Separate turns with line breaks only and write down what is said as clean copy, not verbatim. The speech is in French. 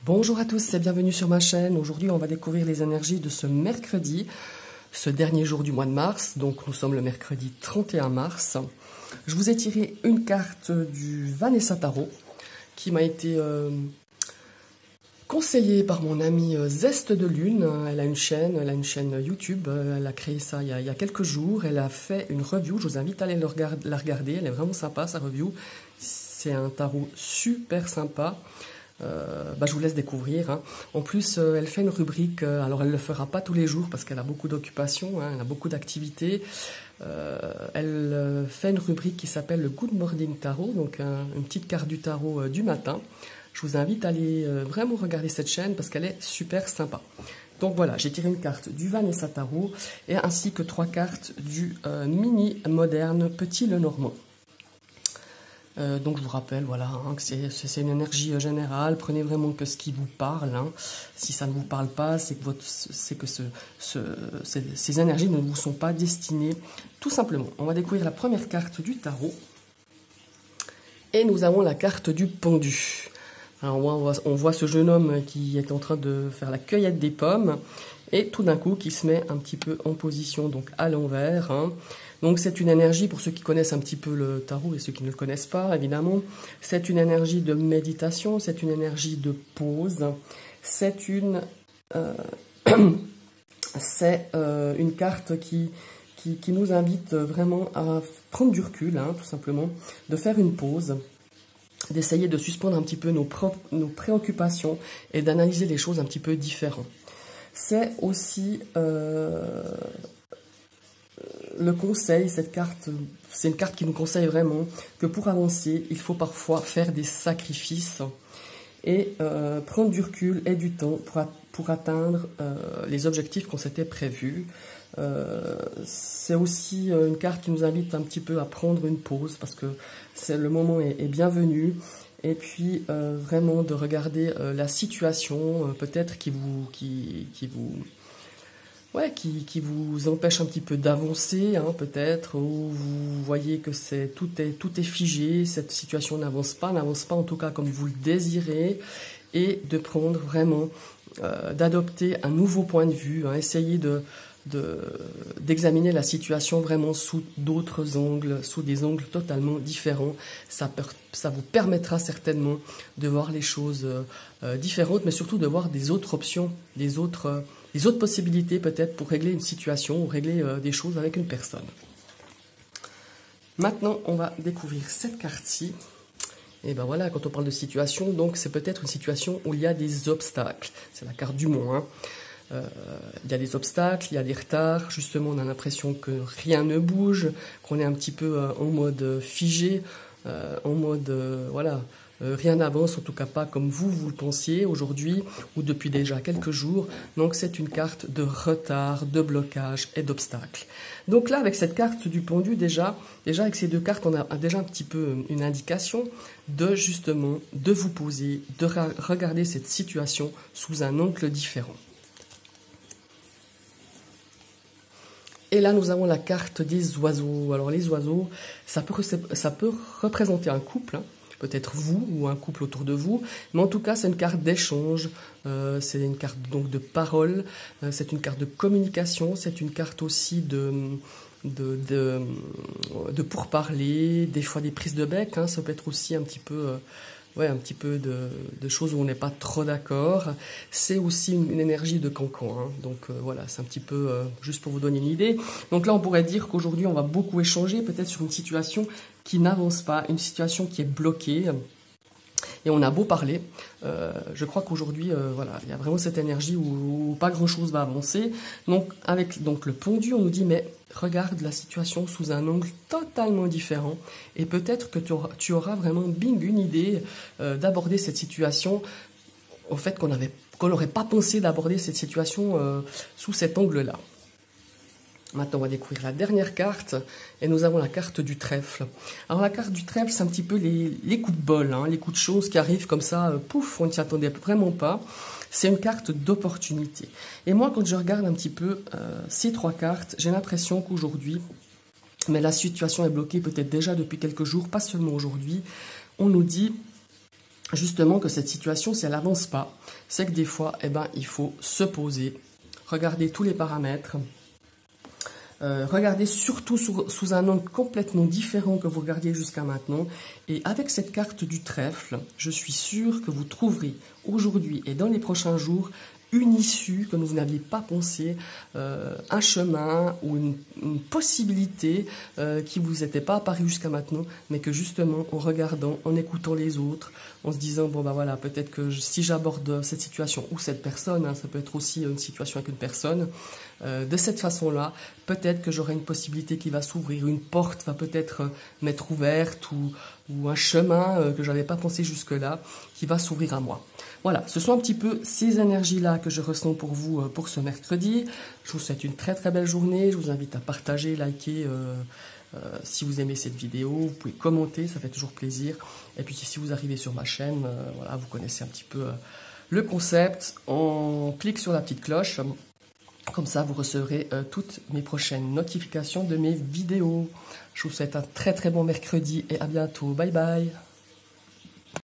Bonjour à tous et bienvenue sur ma chaîne. Aujourd'hui, on va découvrir les énergies de ce mercredi, ce dernier jour du mois de mars. Donc, nous sommes le mercredi 31 mars. Je vous ai tiré une carte du Vanessa Tarot qui m'a été conseillée par mon amie Zeste de Lune. Elle a une chaîne YouTube. Elle a créé ça il y a quelques jours. Elle a fait une review. Je vous invite à aller la regarder. Elle est vraiment sympa, sa review. C'est un tarot super sympa. Je vous laisse découvrir. Hein. En plus, elle fait une rubrique, alors elle ne le fera pas tous les jours parce qu'elle a beaucoup d'occupations, hein, elle a beaucoup d'activités. Elle fait une rubrique qui s'appelle le Good Morning Tarot, donc une petite carte du tarot du matin. Je vous invite à aller vraiment regarder cette chaîne parce qu'elle est super sympa. Donc voilà, j'ai tiré une carte du Vanessa Tarot et ainsi que 3 cartes du Mini Moderne Petit Lenormand. Donc je vous rappelle, voilà, hein, que c'est une énergie générale. Prenez vraiment que ce qui vous parle. Hein. Si ça ne vous parle pas, c'est que ces énergies ne vous sont pas destinées. Tout simplement, on va découvrir la première carte du tarot. Et nous avons la carte du pendu. Alors on voit ce jeune homme qui est en train de faire la cueillette des pommes. Et tout d'un coup, qui se met un petit peu en position, donc à l'envers. Hein. Donc c'est une énergie, pour ceux qui connaissent un petit peu le tarot et ceux qui ne le connaissent pas, évidemment, c'est une énergie de méditation, c'est une énergie de pause, c'est une carte qui nous invite vraiment à prendre du recul, hein, tout simplement, de faire une pause, d'essayer de suspendre un petit peu nos préoccupations et d'analyser les choses un petit peu différemment. C'est aussi le conseil, cette carte, c'est une carte qui nous conseille vraiment que pour avancer, il faut parfois faire des sacrifices et prendre du recul et du temps pour atteindre les objectifs qu'on s'était prévus. C'est aussi une carte qui nous invite un petit peu à prendre une pause parce que le moment est bienvenu. Et puis vraiment de regarder la situation peut-être qui vous empêche un petit peu d'avancer, hein, peut-être, ou vous voyez que tout est figé, cette situation n'avance pas en tout cas comme vous le désirez, et de prendre vraiment, d'adopter un nouveau point de vue, hein, essayer d'examiner la situation vraiment sous d'autres angles, sous des angles totalement différents. Ça vous permettra certainement de voir les choses différentes, mais surtout de voir des autres options, des autres possibilités peut-être pour régler une situation ou régler des choses avec une personne. Maintenant, on va découvrir cette carte-ci. Et ben voilà, quand on parle de situation, donc c'est peut-être une situation où il y a des obstacles. C'est la carte du mont, hein. Il y a des obstacles, il y a des retards, justement on a l'impression que rien ne bouge, qu'on est un petit peu en mode figé, en mode voilà, rien n'avance, en tout cas pas comme vous le pensiez aujourd'hui ou depuis déjà quelques jours. Donc c'est une carte de retard, de blocage et d'obstacles. Donc là avec cette carte du pendu, déjà avec ces 2 cartes, on a déjà un petit peu une indication de justement de vous poser, de regarder cette situation sous un angle différent. Et là, nous avons la carte des oiseaux. Alors, les oiseaux, ça peut représenter un couple, hein, peut-être vous ou un couple autour de vous. Mais en tout cas, c'est une carte d'échange, c'est une carte donc de parole, c'est une carte de communication, c'est une carte aussi de pourparler, des fois des prises de bec. Hein, ça peut être aussi un petit peu... un petit peu de choses où on n'est pas trop d'accord. C'est aussi une énergie de cancan. Hein. Donc voilà, c'est un petit peu juste pour vous donner une idée. Donc là, on pourrait dire qu'aujourd'hui, on va beaucoup échanger, peut-être sur une situation qui n'avance pas, une situation qui est bloquée. Et on a beau parler, je crois qu'aujourd'hui, voilà, il y a vraiment cette énergie où pas grand-chose va avancer. Donc avec le pendu, on nous dit, mais regarde la situation sous un angle totalement différent. Et peut-être que tu auras vraiment, bing, une idée d'aborder cette situation, au fait qu'on n'aurait pas pensé d'aborder cette situation sous cet angle-là. Maintenant, on va découvrir la dernière carte, et nous avons la carte du trèfle. Alors, la carte du trèfle, c'est un petit peu les coups de bol, hein, les coups de chance qui arrivent comme ça, pouf, on ne s'y attendait vraiment pas. C'est une carte d'opportunité. Et moi, quand je regarde un petit peu ces 3 cartes, j'ai l'impression qu'aujourd'hui, mais la situation est bloquée peut-être déjà depuis quelques jours, pas seulement aujourd'hui, on nous dit justement que cette situation, si elle n'avance pas, c'est que des fois, eh ben, il faut se poser, regarder tous les paramètres, regardez surtout sous un angle complètement différent que vous regardiez jusqu'à maintenant. Et avec cette carte du trèfle, je suis sûre que vous trouverez aujourd'hui et dans les prochains jours une issue que vous n'aviez pas pensé, un chemin ou une possibilité qui ne vous était pas apparue jusqu'à maintenant, mais que justement en regardant, en écoutant les autres, en se disant bon ben voilà, peut-être que si j'aborde cette situation ou cette personne, hein, ça peut être aussi une situation avec une personne, de cette façon-là, peut-être que j'aurai une possibilité qui va s'ouvrir, une porte va peut-être m'être ouverte ou un chemin que je n'avais pas pensé jusque-là qui va s'ouvrir à moi. Voilà, ce sont un petit peu ces énergies-là que je ressens pour vous pour ce mercredi. Je vous souhaite une très très belle journée. Je vous invite à partager, liker si vous aimez cette vidéo. Vous pouvez commenter, ça fait toujours plaisir. Et puis si vous arrivez sur ma chaîne, voilà, vous connaissez un petit peu le concept. On clique sur la petite cloche. Comme ça, vous recevrez toutes mes prochaines notifications de mes vidéos. Je vous souhaite un très très bon mercredi et à bientôt. Bye bye.